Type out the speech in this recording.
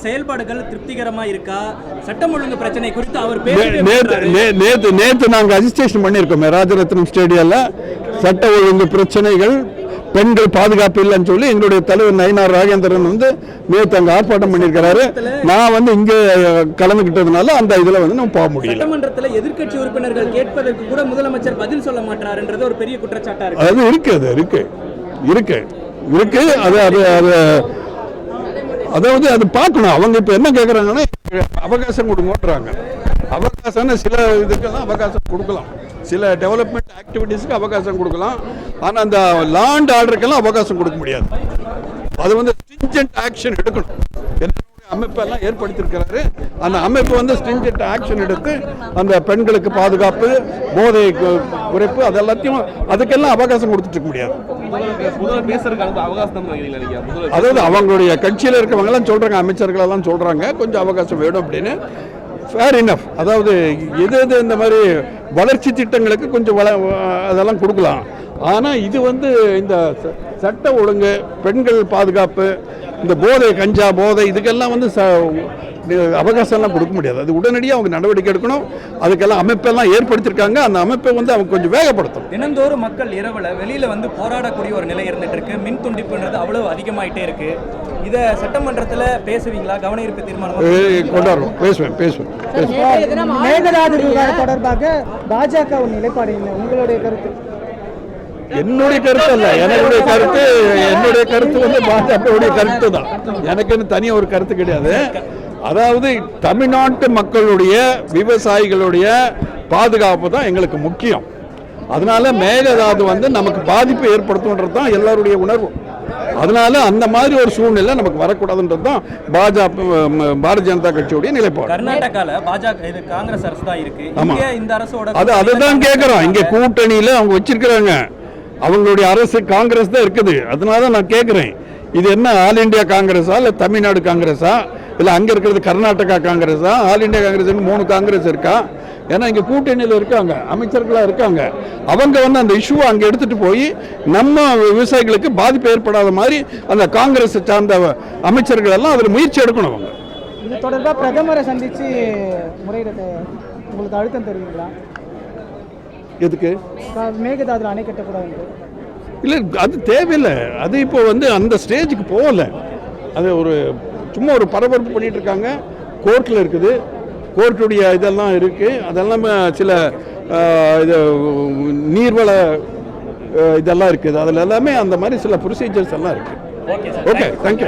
செயல்பாடுகள் திருப்திகரமா இருக்கா? சட்டம் ஒழுங்கு பிரச்சனை குறித்து அவர் நேத்து நாங்க அஜிஸ்டேஷன் பண்ணியிருக்கோம் ராஜரத்னம் ஸ்டேடியம்ல. சட்ட ஒழுங்கு பிரச்சனைகள், பெண்கள் பாதுகாப்பு இல்லைன்னு சொல்லி எங்களுடைய தலைவர் நயினார் ராஜேந்திரன் நேற்று அங்கே ஆர்ப்பாட்டம் பண்ணியிருக்கிறாரு. நான் இங்கே கலந்துக்கிட்டதுனால அந்த இதில் நம்ம போக முடியல. சட்டமன்றத்தில் எதிர்க்கட்சி உறுப்பினர்கள் கேட்பதற்கு கூட முதலமைச்சர் பதில் சொல்ல மாட்டாருன்றது ஒரு பெரிய குற்றச்சாட்டா இருக்கு. அது இருக்கு. அதாவது அது பார்க்கணும். அவங்க இப்போ என்ன கேட்குறாங்கன்னா அவகாசம் கொடுங்கன்றாங்க. அவகாசம்னு சில இதுக்கெல்லாம் அவகாசம் கொடுக்கலாம், சில டெவலப்மெண்ட் ஆக்டிவிட்டீஸ்க்கு அவகாசம் கொடுக்கலாம். ஆனால் அந்த லா அண்ட் ஆர்டருக்கெல்லாம் அவகாசம் கொடுக்க முடியாது. அது ஸ்ட்ரிஞ்சன்ட் ஆக்ஷன் எடுக்கணும். அமைப்பெல்லாம் ஏற்படுத்தியிருக்கிறாரு. அந்த அமைப்பு ஸ்ட்ரிஞ்சன்ட் ஆக்ஷன் எடுத்து அந்த பெண்களுக்கு பாதுகாப்பு, போதை குறைப்பு, அது எல்லாத்தையும் அதுக்கெல்லாம் அவகாசம் கொடுத்துட்டு இருக்க முடியாது. அதாவது அவங்களுடைய கட்சியில் இருக்கவங்க எல்லாம் சொல்றாங்க, அமைச்சர்கள் எல்லாம் சொல்றாங்க கொஞ்சம் அவகாசம் வேணும் அப்படின்னு. Fair enough. அதாவது எது இந்த மாதிரி வளர்ச்சி திட்டங்களுக்கு கொஞ்சம் அதெல்லாம் கொடுக்கலாம். ஆனால் இது இந்த சட்ட ஒழுங்கு, பெண்கள் பாதுகாப்பு, இந்த போதை, கஞ்சா போதை, இதுக்கெல்லாம் அவகாசம்லாம் கொடுக்க முடியாது. அது உடனடியாக அவங்க நடவடிக்கை எடுக்கணும். அதுக்கெல்லாம் அமைப்பெல்லாம் ஏற்படுத்தியிருக்காங்க. அந்த அமைப்பை அவங்க கொஞ்சம் வேகப்படுத்தணும். தினந்தோறும் மக்கள் இரவுல வெளியில போராடக்கூடிய ஒரு நிலை இருந்துட்டு இருக்கு. மின் துண்டிப்புன்றது அவ்வளவு அதிகமாயிட்டே இருக்கு. இதை சட்டமன்றத்தில் பேசுவீங்களா? கவன ஈர்ப்பு தீர்மானம் கொண்டாடுறோம். பேசுவேன். மேகதாது விவகாரம் தொடர்பாக பாஜக நிலைப்பாடு என்ன? உங்களுடைய கருத்து? என்னுடைய கருத்து அல்ல, என்னுடைய கருத்து பாஜகவுடைய கருத்து தான். எனக்குன்னு தனியாக ஒரு கருத்து கிடையாது. அதாவது தமிழ்நாட்டு மக்களுடைய, விவசாயிகளுடைய பாதுகாப்பு தான் எங்களுக்கு முக்கியம். அதனால மேகதாது நமக்கு பாதிப்பு ஏற்படுத்தும்ன்றது தான் எல்லாருடைய உணர்வு. அதனால அந்த மாதிரி ஒரு சூழ்நிலை நமக்கு வரக்கூடாதுன்றது தான் பாரதிய ஜனதா கட்சியுடைய நிலைப்பாடு. கர்நாடகால பாஜக காங்கிரஸ் அரசு தான் இருக்கு. இந்த அரசோட அதுதான் கேட்கிறோம். இங்க கூட்டணியில அவங்க வச்சிருக்கிறாங்க, அவங்களுடைய அரசு காங்கிரஸ் தான் இருக்குது. அதனால நான் கேட்கிறேன், இது என்ன ஆல் இண்டியா காங்கிரஸா, இல்ல தமிழ்நாடு காங்கிரஸா, இல்ல அங்க இருக்கிறது கர்நாடகா காங்கிரஸா? ஆல் இண்டியா காங்கிரஸ் 3 காங்கிரஸ் இருக்கா? ஏன்னா இங்க கூட்டணியில் இருக்காங்க, அமைச்சர்களா இருக்காங்க. அவங்க அந்த இஷ்யூவை அங்க எடுத்துட்டு போய் நம்ம விவசாயிகளுக்கு பாதிப்பு ஏற்படாத மாதிரி அந்த காங்கிரஸ் சார்ந்த அமைச்சர்கள் எல்லாம் அதில் முயற்சி எடுக்கணும். அவங்க இது தொடர்பாக பிரதமரை சந்திச்சு முறையிட உங்களுக்கு அழுத்தம் தருவீங்களா? எதுக்கு மேகதாதுல அணை கட்டக்கூடாது? இல்லை, அது தேவையில்லை. அது இப்போ அந்த ஸ்டேஜுக்கு போகல. அது சும்மா ஒரு பரபரப்பு பண்ணிட்டு இருக்காங்க. கோர்ட்டில் இருக்குது, கோர்ட்டுடைய இதெல்லாம் இருக்குது. அதெல்லாம் சில இது நீர்வள இதெல்லாம் இருக்குது. அதில் எல்லாமே அந்த மாதிரி சில ப்ரொசீஜர்ஸ் எல்லாம் இருக்குது. Okay, thank you.